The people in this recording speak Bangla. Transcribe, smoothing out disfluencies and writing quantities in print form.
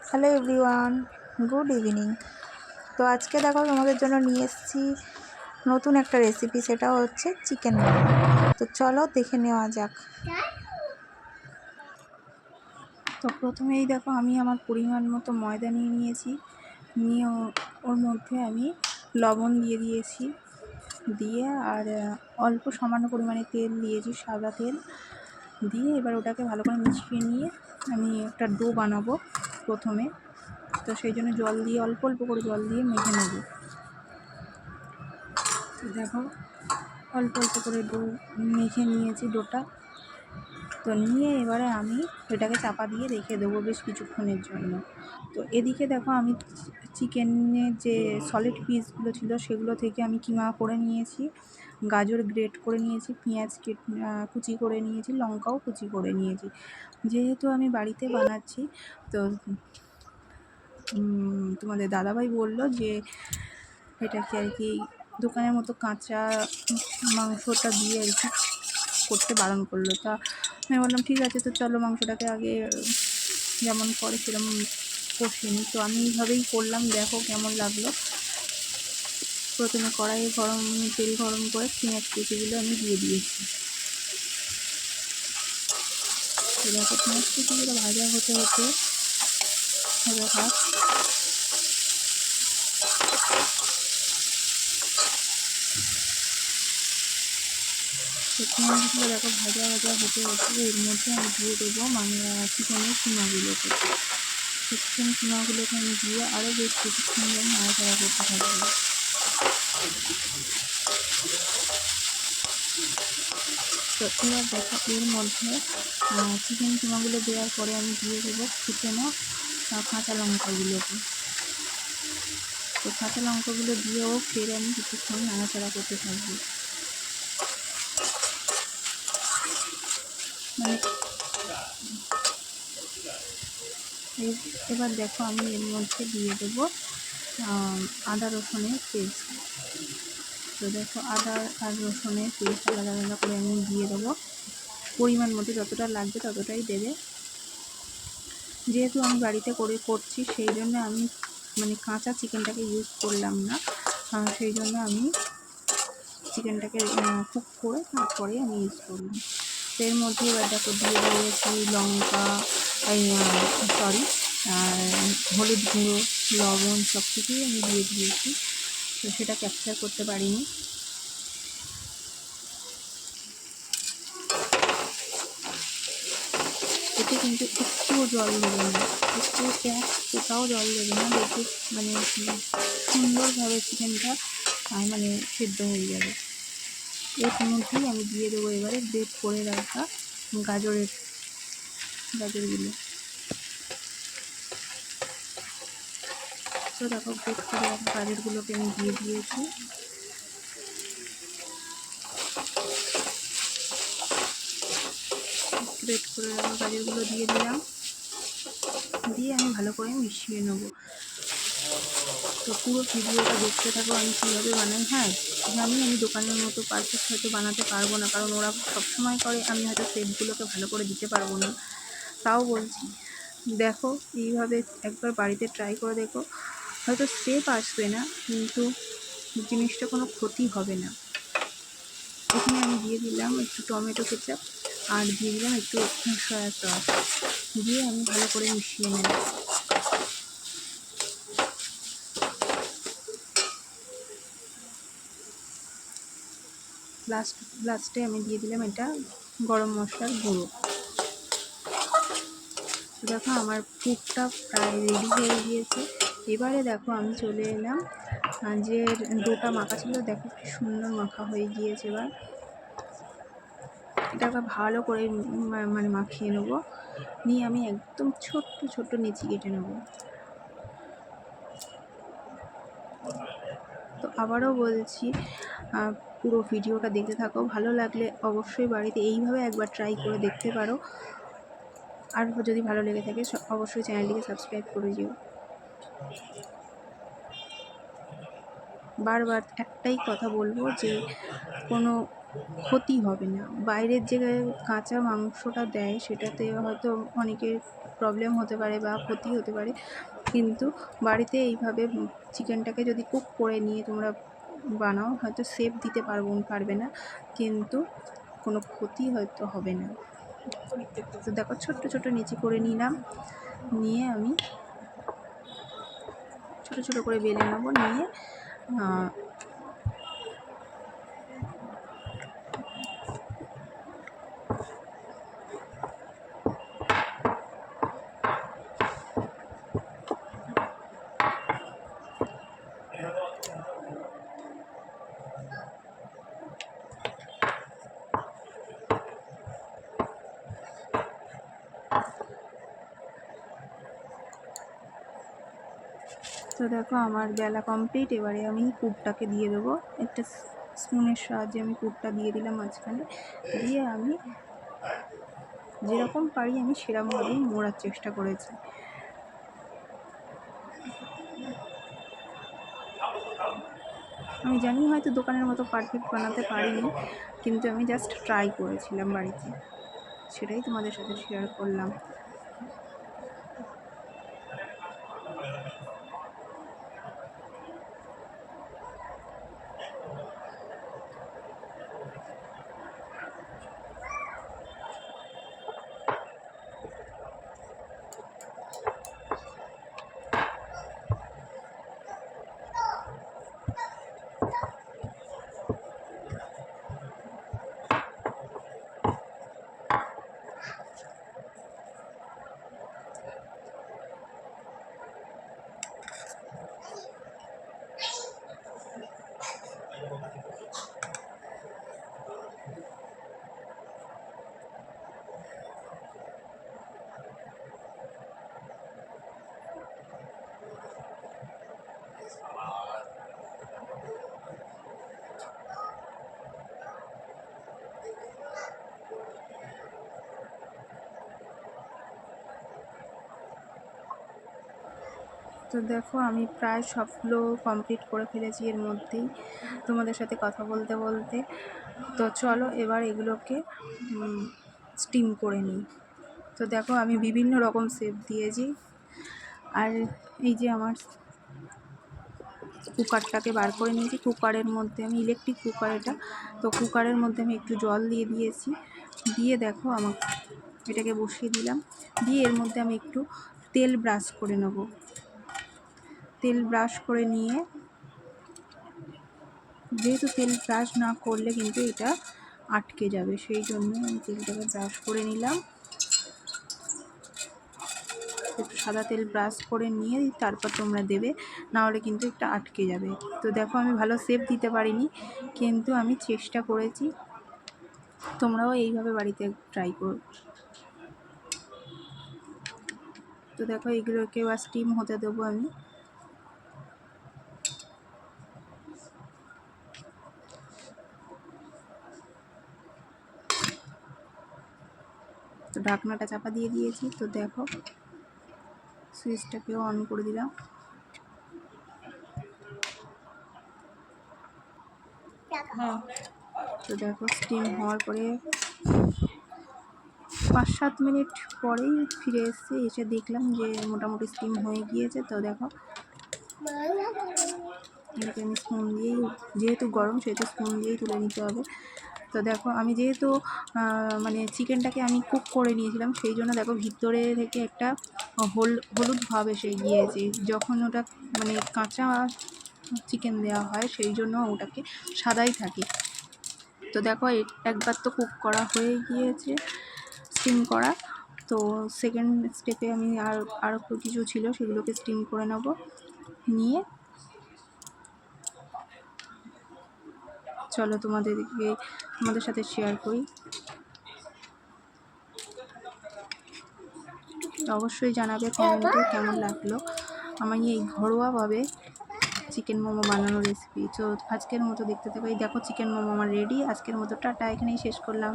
Hello everyone, good evening. তো আজকে দেখো তোমাদের জন্য নিয়ে এসেছি নতুন একটা রেসিপি, সেটা হচ্ছে চিকেন মোমো। তো চলো দেখে নেওয়া যাক। তো প্রথমেই দেখো আমি আমার পরিমাণ মতো ময়দা নিয়ে নিয়েছি, নিয়ে ওর মধ্যে আমি লবণ দিয়ে দিয়েছি, দিয়ে আর অল্প সামান্য পরিমাণে তেল দিয়েছি, সাদা তেল দিয়ে এবার ওটাকে ভালো করে মিশিয়ে নিয়ে আমি একটা ডো বানাবো প্রথমে। তো সেই জন্য জল দিয়ে অল্প অল্প করে জল দিয়ে মেখে নেব। দেখো অল্প অল্প করে ডো মেখে নিয়েছি ডোটা। তো নিয়ে এবারে আমি এটাকে চাপা দিয়ে রেখে দেবো বেশ কিছুক্ষণের জন্য। তো এদিকে দেখো আমি চিকেনের যে সলিড পিসগুলো ছিল সেগুলো থেকে আমি কিমা করে নিয়েছি, গাজর গ্রেট করে নিয়েছি, পেঁয়াজ কুচি করে নিয়েছি, লঙ্কাও কুচি করে নিয়েছি। যেহেতু আমি বাড়িতে বানাচ্ছি, তো তোমাদের দাদাভাই বলল যে এটাকে আর কি দোকানের মতো কাঁচা মাংসটা দিয়ে আর কি করতে বারণ করলো। তা আমি বললাম ঠিক আছে, তো চলো মাংসটাকে আগে যেমন করে সেরকম কষিয়ে নিই। তো আমি এইভাবেই করলাম, দেখো কেমন লাগলো। প্রথমে কড়াইয়ে তেল গরম করে পেঁয়াজ কুচিগুলো আমি দিয়ে দিয়েছি। দেখো পেঁয়াজ কুচিগুলো ভাজা হতে হতে থাক। তো পেঁয়াজগুলো দেখো ভাজা হতে হতে এর মধ্যে আমি দিয়ে দেবো চিকেনের কিমাগুলোকে। চিকেন কিমাগুলোকে আমি দিয়ে আরও বেশ কিছুক্ষণ ধরে নাড়াচাড়া করতে থাকবো। তো এবার দেখো এর মধ্যে চিকেন কিমাগুলো দেওয়ার পরে আমি দিয়ে দেবো কুচানো কাঁচা লঙ্কাগুলোকে। তো কাঁচা লঙ্কাগুলো দিয়েও ফের আমি কিছুক্ষণ নাড়াচাড়া করতে থাকবো। এবার দেখো আমি এর মধ্যে দিয়ে দেবো আদা রসুনের পেস্ট। তো দেখো আদা আর রসুনের পেস্ট আলাদা আলাদা করে আমি দিয়ে দেবো, পরিমাণ মতো যতটা লাগবে ততটাই দেবে। যেহেতু আমি বাড়িতে করছি সেই জন্য আমি কাঁচা চিকেনটাকে ইউজ করলাম না, সেই জন্য আমি চিকেনটাকে কুক করে তারপরে আমি ইউজ করলাম। তো এর মধ্যে এবার দেখো দিয়ে দিয়েছি লঙ্কা, আর হলুদ গুঁড়ো, লবণ সব কিছুই আমি দিয়ে দিয়েছি। তো সেটা ক্যাপচার করতে পারিনি। এতে কিন্তু একটুও জল দেবে না, কোথাও জল দেবে না, দেখে সুন্দরভাবে চিকেনটা সেদ্ধ হয়ে যাবে। এর মধ্যেই আমি দিয়ে দেবো এবারে গ্রেট করে রাখা গাজরগুলো। তো দেখো গ্রেট করে রাখা গাজরগুলোকে আমি দিয়ে দিয়েছি। গ্রেট করে রাখা গাজরগুলো দিয়ে দিলাম, দিয়ে আমি ভালো করে মিশিয়ে নেব। তো পুরো ভিডিওটা দেখতে থাকো আমি কীভাবে বানাই। হ্যাঁ, আমি দোকানের মতো পারফেক্ট হয়তো বানাতে পারবো না, কারণ ওরা সবসময় করে, আমি হয়তো শেপগুলোকে ভালো করে দিতে পারবো না। তাও বলছি দেখো এইভাবে একবার বাড়িতে ট্রাই করে দেখো, হয়তো শেপ আসবে না কিন্তু জিনিসটা কোনো ক্ষতি হবে না। এখানে আমি দিয়ে দিলাম একটু টমেটো কেচাপ আর দিয়ে দিলাম একটু সয়া সস, দিয়ে আমি ভালো করে মিশিয়ে নেব। লাস্টে আমি দিয়ে দিলাম এটা গরম মশলার গুঁড়ো। দেখো আমার পুরটা প্রায় রেডি হয়ে গিয়েছে। এবারে দেখো আমি চলে এলাম, যে ডোটা মাখা ছিল দেখো কি সুন্দর মাখা হয়ে গিয়েছে। এবার এটাকে ভালো করে মাখিয়ে নেব, নিয়ে আমি একদম ছোট্ট ছোট্ট নিচি কেটে নেব। তো আবারও বলছি পুরো ভিডিওটা দেখতে থাকো, ভালো লাগলে অবশ্যই বাড়িতে এইভাবে একবার ট্রাই করে দেখতে পারো। আর যদি ভালো লেগে থাকে অবশ্যই চ্যানেলটিকে সাবস্ক্রাইব করে দিও। বারবার একটাই কথা বলবো যে কোনো ক্ষতি হবে না। বাইরের যে কাঁচা মাংসটা দেয় সেটাতে হয়তো অনেকের প্রবলেম হতে পারে বা ক্ষতি হতে পারে, কিন্তু বাড়িতে এইভাবে চিকেনটাকে যদি কুক করে নিয়ে তোমরা বানাও, হয়তো সেফ দিতে পারবে না, কিন্তু কোনো ক্ষতি হয়তো হবে না। তো দেখো ছোট্ট ছোট নিচে করে নিলাম, নিয়ে আমি ছোট ছোট করে বেলে নেবো, নিয়ে তো দেখো আমার বেলা কমপ্লিট। এবারে আমি পুরটাকে দিয়ে দেবো, একটা স্পুনের সাহায্যে আমি পুরটা দিয়ে দিলাম মাঝখানে, দিয়ে আমি যেরকম পারি আমি সেরকমভাবেই মোড়ার চেষ্টা করেছি। আমি জানি হয়তো দোকানের মতো পারফেক্ট বানাতে পারিনি, কিন্তু আমি জাস্ট ট্রাই করেছিলাম বাড়িতে, সেটাই তোমাদের সাথে শেয়ার করলাম। তো দেখো আমি প্রায় সবগুলো কমপ্লিট করে ফেলেছি এর মধ্যেই তোমাদের সাথে কথা বলতে বলতে। তো চলো এবার এগুলোকে স্টিম করে নিই। তো দেখো আমি বিভিন্ন রকম শেপ দিয়েছি, আর এই যে আমার কুকারটাকে বার করে নিয়েছি। কুকারের মধ্যে আমি ইলেকট্রিক কুকার এটা, তো কুকারের মধ্যে আমি একটু জল দিয়ে দিয়েছি, দিয়ে দেখো আমার এটাকে বসিয়ে দিলাম, দিয়ে এর মধ্যে আমি একটু তেল ব্রাশ করে নেব। তেল ব্রাশ করে নিয়ে, যেহেতু তেল ব্রাশ না করলে কিন্তু এটা আটকে যাবে, সেই জন্য আমি তেলটাকে ব্রাশ করে নিলাম। একটু সাদা তেল ব্রাশ করে নিয়ে তারপর তোমরা দেবে, নাহলে কিন্তু এটা আটকে যাবে। তো দেখো আমি ভালো শেপ দিতে পারিনি, কিন্তু আমি চেষ্টা করেছি, তোমরাও এইভাবে বাড়িতে ট্রাই করো। তো দেখো এগুলোকে এবার স্টিম হতে দেবো আমি। তো ঢাকনাটা চাপা দিয়ে দিয়েছি। তো দেখো সুইচটাকেও অন করে দিলাম। তো দেখো স্টিম হওয়ার পরে 5-7 মিনিট পরেই ফিরে এসে দেখলাম যে মোটামুটি স্টিম হয়ে গিয়েছে। তো দেখো এটাকে আমি স্পুন দিয়েই, যেহেতু গরম সেহেতু স্পুন দিয়েই তুলে নিতে হবে। তো দেখো আমি যেহেতু মানে চিকেনটাকে আমি কুক করে নিয়েছিলাম, সেই জন্য দেখো ভিতরে থেকে একটা হলুদ ভাব এসে গিয়েছে। যখন ওটা মানে কাঁচা চিকেন দেওয়া হয় সেই জন্য ওটাকে সাদাই থাকে। তো দেখো একবার তো কুক করা হয়ে গিয়েছে, স্টিম করা। তো সেকেন্ড স্টেপে আমি আর কিছু ছিল সেগুলোকে স্টিম করে নেব, নিয়ে চলো তোমাদের সাথে শেয়ার করি। অবশ্যই জানাবে কমেন্টে কেমন লাগলো আমার এই ঘরোয়াভাবে চিকেন মোমো বানানোর রেসিপি। তো আজকের মতো দেখতে থাকো। এই দেখো চিকেন মোমো আমার রেডি। আজকের মতো টাটা, এখানেই শেষ করলাম।